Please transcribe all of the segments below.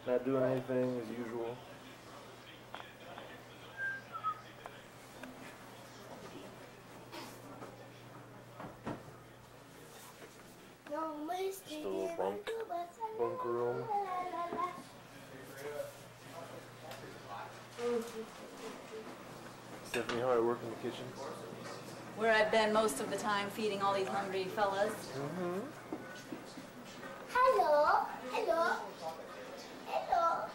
Not doing anything as usual. Just a little bunk room. Stephanie, how I work in the kitchen? Where I've been most of the time feeding all these hungry fellas. Hello. Hello. Hello.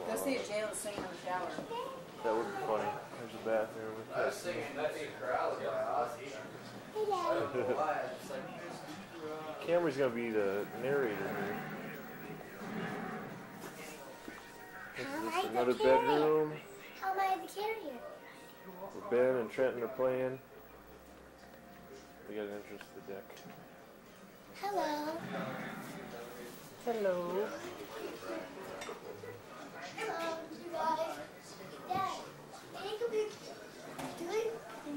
Go see if Jalen's singing in the shower. That would be funny. There's a bathroom. I was singing that big crowd by Ozzy. I don't know why. It's like, Cameron's gonna be the narrator here. This is another bedroom. How am I the carrier? Where Ben and Trenton are playing. We got an entrance to the deck. Hello. Hello. You guys. Dad, can you be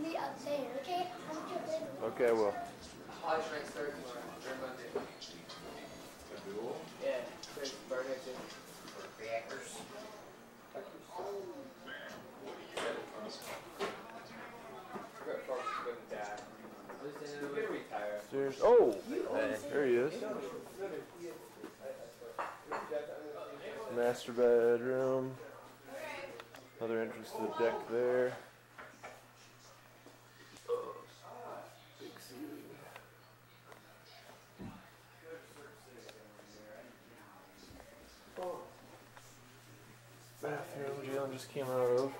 me upstairs, okay? I'm gonna play with you. Okay, well. Hot drinks third tomorrow. During Monday. Yeah. There's birthday too. Reactors. There's, oh! There he is. Master bedroom. Another entrance to the deck there. Big ceiling. Bathroom Jalen just came out of.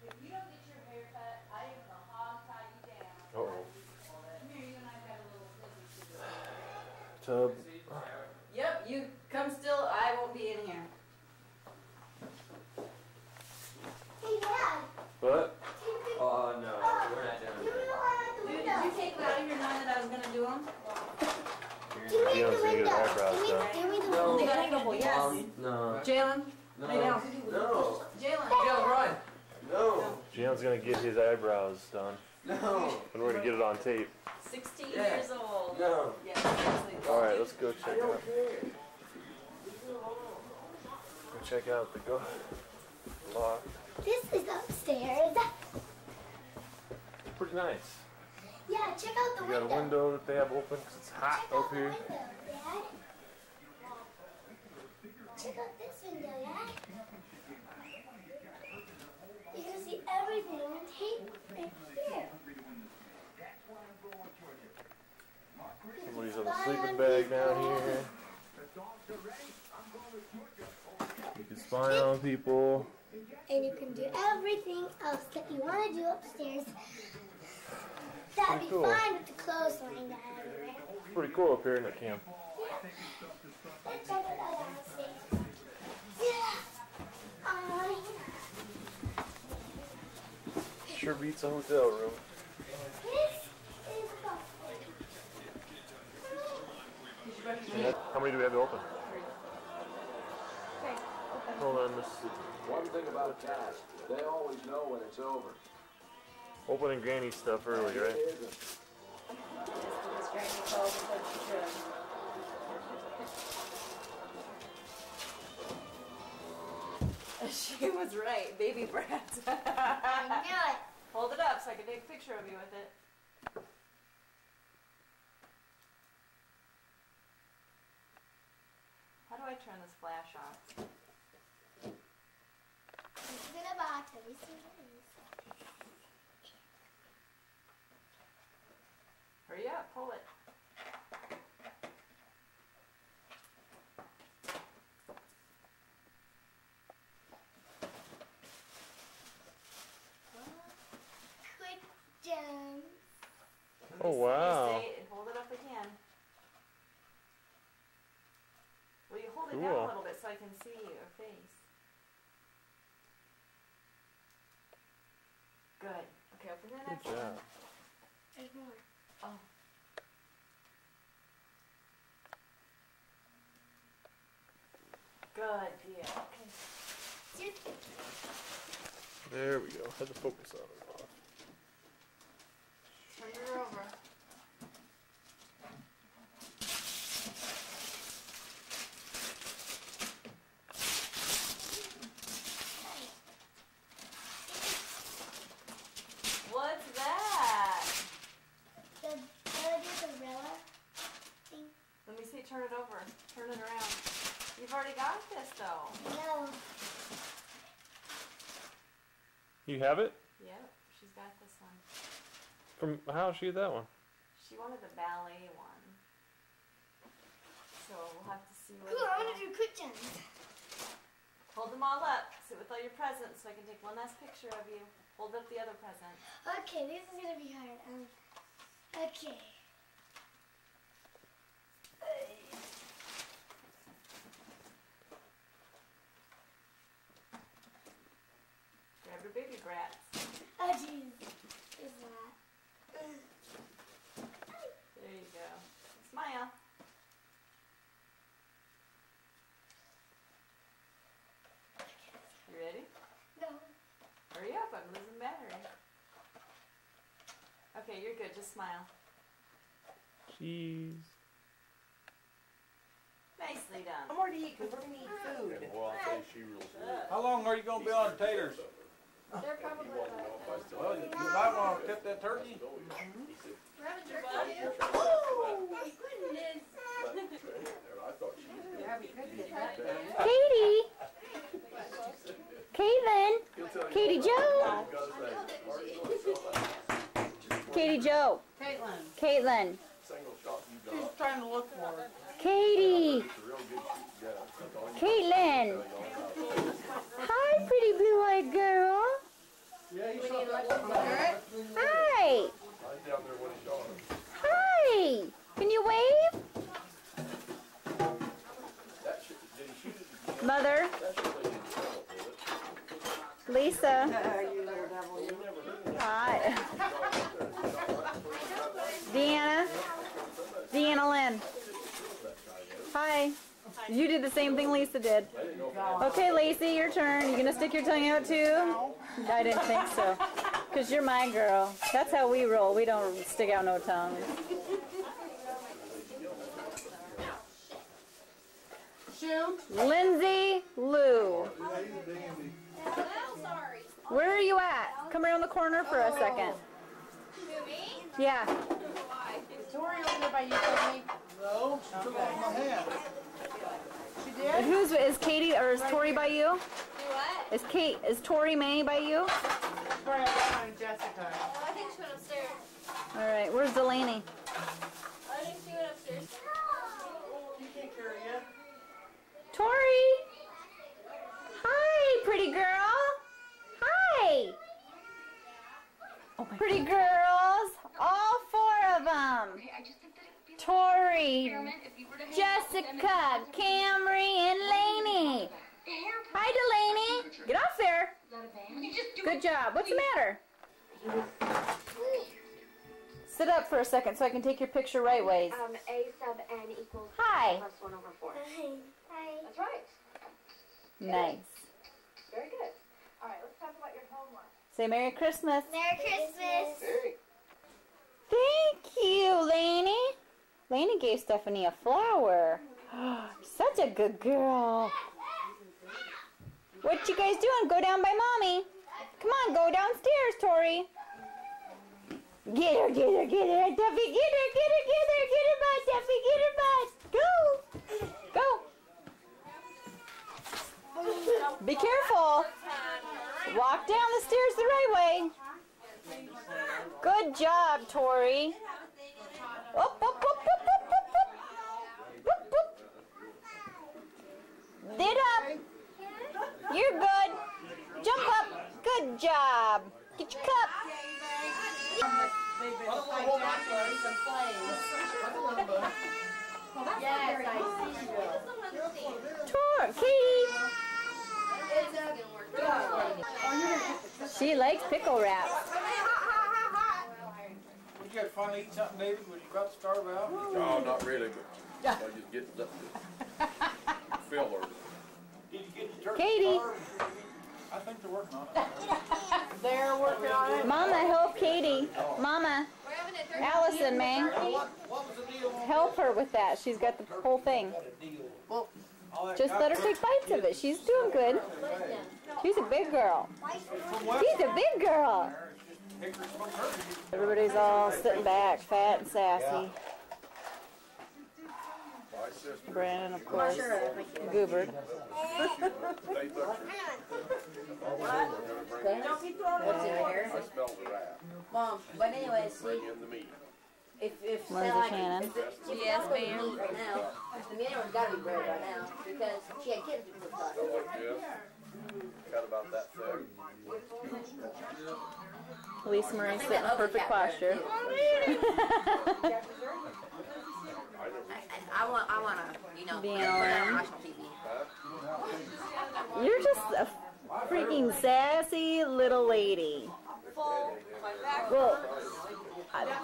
If you don't get your hair cut, I am gonna hog tie you down. Uh-oh. Come here, you and I got a little business to do. Tub. Yep, you come still, I won't be in here. Hey, Dad. What? Oh no, we're not doing Give me it. the one at the Dude, window. did you take them out of here knowing that I was gonna do them? Give me Jalen's the gonna get his window. eyebrows done. Give me the No. Only window. got a couple, yes. No. Jalen, No. lay down. No. Jalen. Joe, run. No. Jalen's gonna get his eyebrows done. No. In order to get it on tape. 16 Yeah. years old. No. Yeah, seriously. Alright, let's go check I don't out. care. Go check out the loft. This is upstairs. It's pretty nice. Yeah, check out the We got a window. window that they have open because it's hot Check out up the here. window, Dad. Check out this window, Dad. You can see everything on tape right here. Somebody's on the sleeping bag down here. You can spy on people. And you can do everything else that you want to do upstairs. That'd be Pretty cool. fine with the clothesline down everywhere. It's pretty cool up here in the camp. Yeah. Let's check it out downstairs. Yeah. Sure beats a hotel room. This is the And how many do we have to open? Hold on, let's see. One thing about cats, they always know when it's over. Opening Granny stuff early, right? It isn't. This Granny called and said she should. She was right, baby brat. I knew it. Hold it up so I can take a picture of you with it. How do I turn this flash on? This is in a box. Let me see what it is. Hurry up, pull it. Quick gems. Oh, wow. Stay and hold it up again. Will you hold it Cool. down a little bit so I can see your face? Good. Okay, open the Good next one. job. There's more. Oh. Good deal. Okay. There we go. Had to focus on it. Turn her over. turn it over. Turn it around. You've already got this though. No. You have it? Yep, she's got this one. From how did she get that one? She wanted the ballet one. So we'll have to see what. Cool, I want to do quick jumps. Hold them all up. Sit with all your presents so I can take one last picture of you. Hold up the other present. Okay, this is gonna be hard. Okay. Grab your baby brats. Oh jeez. Is that? There you go. Smile. You ready? No. Hurry up, I'm losing battery. Okay, you're good. Just smile. Jeez. Nicely done. I'm ready to eat because we're going to eat food. Well, I'll say she rules. How long are you going to be on taters? They're probably Well, you might want to cut that turkey. We're having turkey too. Oh my goodness. Yeah, we could get that done. Katie! Caitlin! Katie Joe! Katie Joe! Caitlin, Caitlin! she's trying to look for it. Katie! Caitlin! Hi, pretty blue-eyed girl! Hi! Hi! Can you wave? Mother? Lisa? You little devil, you. Hi. Deanna? Deanna Lynn. Hi. You did the same thing Lisa did. Okay, Lacey, your turn. You gonna stick your tongue out too? I didn't think so. Because you're my girl. That's how we roll. We don't stick out no tongue. Shoot. Lindsay Lou. Where are you at? Come around the corner for a second. Yeah. Is Tori over there by you, Courtney? No, she took off my hand. She did? Is Katie or is Tori by you? Do what? Is Tori May by you? Sorry, I'm behind Jessica. I think she went upstairs. All right. Where's Delaney? I think she went upstairs. She can't carry you. Tori. Hi, pretty girl. Hi. Oh my. Pretty girls. All four of them. Tori, Jessica, Camry, and Lainey. Hi, Delaney. Get off there. Good job. What's the matter? Sit up for a second so I can take your picture right ways. A sub n equals Hi. plus 1 over 4. Hi. That's right. Nice. Very good. All right, let's talk about your homework. Say Merry Christmas. Merry Christmas. Thank you, Lainey. Lainey gave Stephanie a flower. Such a good girl. What you guys doing? Go down by Mommy. Come on, go downstairs, Tori. Get her, get her, get her, Duffy, get her, get her, get her, get her butt, Duffy, get her butt. Go. Go. Be careful. Walk down the stairs the right way. Good job, Tori. Up, up, up, up, up, up, up. Whoop, whoop. Get up. You're good. Jump up. Good job. Get your cup. They've been hijacking some planes. Yes, I see you. Katie. She likes pickle wraps. Would you have fun to eat something, David, when you about to starve out? No, not really, but I just get the filler. Did you get the turkey? Katie. starved? I think they're working on it. They're working on it. Mama, help Katie. Mama. Allison, man. What was the deal on Help her with that. She's got the whole thing. all that Just let her take bites of it. She's doing good. She's a big girl. She's a big girl. Everybody's all sitting back, fat and sassy. Brandon, of course. Goobered. Don't keep throwing What's in it. here? I smell the rat. Mom, but anyway, see, Bring in the meat. if Lindsay say like, Shannon. if it- if Yes, it's not ma'am. meat right now, the main one's gotta be bread right now, because she had kids before Go time. like this. Cut about that thick. Lisa Marie sitting in perfect posture. I want to, you know, Being put that on. on national TV. You're just a freaking sassy little lady. Well,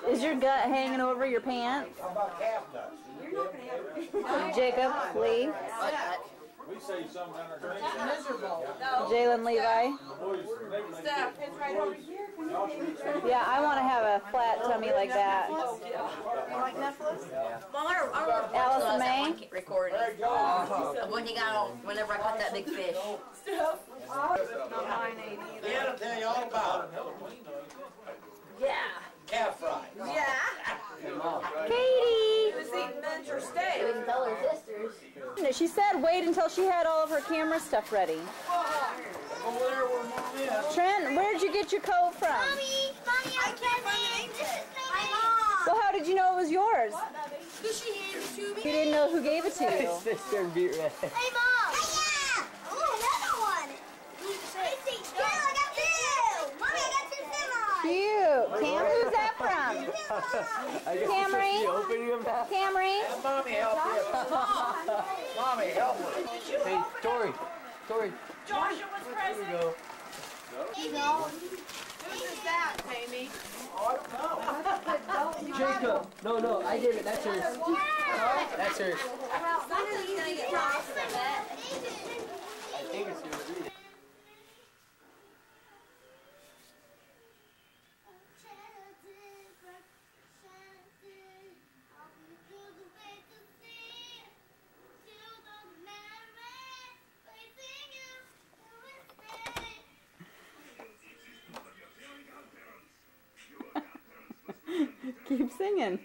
is your gut hanging over your pants? Jacob, Lee, Like that. We say something on our drink. Jalen Levi. Steph, it's right over here. Yeah, I want to have a flat tummy like that. You like Netflix? Mom, I don't know Allison May? recording. When you got on, whenever I caught that big fish. Not 980. Yeah, I'll tell you all about it. Yeah. Calf fry. Yeah. Katie! Who's eating lunch or We steak? can tell her sisters. She said wait until she had all of her camera stuff ready. Over there where Mom is. Trent, where'd you get your coat from? Mommy, I can't find it. This is my mom. Well, how did you know it was yours? Because she handed it to me. You didn't know who gave it to you. Hey, Mom. Yeah. Oh, another one. Hey, I got two. Mommy, I got two semis. Cute. Cam, who's that from? Camry? Camry? Mommy, help you. Mommy, help her. Hey, Tori. Joshua was present. Hey, Whose is that, Tammy? Jacob. No, I did it. That's hers. That's hers. Somebody's gonna get lost in that. I think it's yours. Keep singing.